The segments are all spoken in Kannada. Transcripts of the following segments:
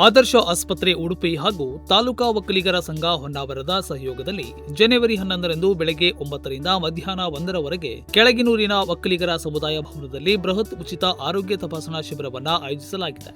ಆದರ್ಶ ಆಸ್ಪತ್ರೆ ಉಡುಪಿ ಹಾಗೂ ತಾಲೂಕಾ ಒಕ್ಕಲಿಗರ ಸಂಘ ಹೊನ್ನಾವರದ ಸಹಯೋಗದಲ್ಲಿ ಜನವರಿ 11ರಂದು ಬೆಳಗ್ಗೆ 9 ರಿಂದ ಮಧ್ಯಾಹ್ನ 1ರವರೆಗೆ ಕೆಳಗಿನೂರಿನ ಒಕ್ಕಲಿಗರ ಸಮುದಾಯ ಭವನದಲ್ಲಿ ಬೃಹತ್ ಉಚಿತ ಆರೋಗ್ಯ ತಪಾಸಣಾ ಶಿಬಿರವನ್ನು ಆಯೋಜಿಸಲಾಗಿದೆ.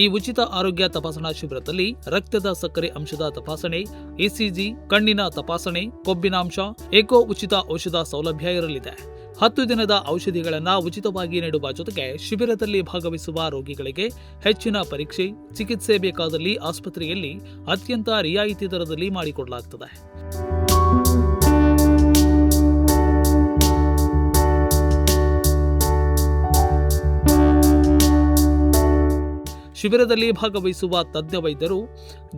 ಈ ಉಚಿತ ಆರೋಗ್ಯ ತಪಾಸಣಾ ಶಿಬಿರದಲ್ಲಿ ರಕ್ತದ ಸಕ್ಕರೆ ಅಂಶದ ತಪಾಸಣೆ, ಇಸಿಜಿ, ಕಣ್ಣಿನ ತಪಾಸಣೆ, ಕೊಬ್ಬಿನಾಂಶ, ಏಕೋ ಉಚಿತ ಔಷಧ ಸೌಲಭ್ಯ ಇರಲಿದೆ. 10 ದಿನದ ಔಷಧಿಗಳನ್ನು ಉಚಿತವಾಗಿ ನೀಡುವ ಜೊತೆಗೆ ಶಿಬಿರದಲ್ಲಿ ಭಾಗವಹಿಸುವ ರೋಗಿಗಳಿಗೆ ಹೆಚ್ಚಿನ ಪರೀಕ್ಷೆ, ಚಿಕಿತ್ಸೆ ಬೇಕಾದಲ್ಲಿ ಆಸ್ಪತ್ರೆಯಲ್ಲಿ ಅತ್ಯಂತ ರಿಯಾಯಿತಿ ದರದಲ್ಲಿ ಮಾಡಿಕೊಡಲಾಗುತ್ತದೆ. ಶಿಬಿರದಲ್ಲಿ ಭಾಗವಹಿಸುವ ತಜ್ಞ ವೈದ್ಯರು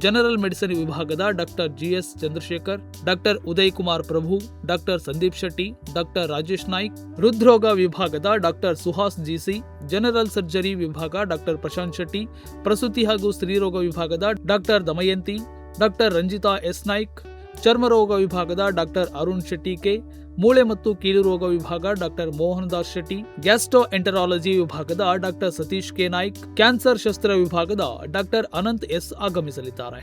ಜನರಲ್ ಮೆಡಿಸಿನ್ ವಿಭಾಗದ doctor GS Chandrashekar, doctor Uday Kumar Prabhu, doctor Sandeep Shetty, doctor Rajesh Naik, ಹೃದ್ರೋಗ ವಿಭಾಗದ doctor Suhas GC, general surgery ವಿಭಾಗ ಡಾಕ್ಟರ್ ಪ್ರಶಾಂತ್ ಶೆಟ್ಟಿ, ಪ್ರಸೂತಿ ಹಾಗೂ ಸ್ತ್ರೀರೋಗ ವಿಭಾಗದ doctor Damayanti, doctor Ranjitha S Naik, ಚರ್ಮರೋಗ ವಿಭಾಗದ ಡಾಕ್ಟರ್ ಅರುಣ್ ಶೆಟ್ಟಿ ಕೆ, ಮೂಳೆ ಮತ್ತು ಕೀಲು ರೋಗ ವಿಭಾಗ doctor Mohan Das Shetty, gastroenterology ವಿಭಾಗದ doctor Satish K Naik, cancer ಶಸ್ತ್ರ ವಿಭಾಗದ ಡಾಕ್ಟರ್ ಅನಂತ್ ಎಸ್ ಆಗಮಿಸಲಿದ್ದಾರೆ.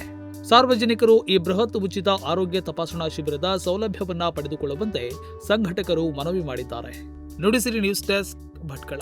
ಸಾರ್ವಜನಿಕರು ಈ ಬೃಹತ್ ಉಚಿತ ಆರೋಗ್ಯ ತಪಾಸಣಾ ಶಿಬಿರದ ಸೌಲಭ್ಯವನ್ನ ಪಡೆದುಕೊಳ್ಳುವಂತೆ ಸಂಘಟಕರು ಮನವಿ ಮಾಡಿದ್ದಾರೆ. Nudisiri news desk, Bhatkal.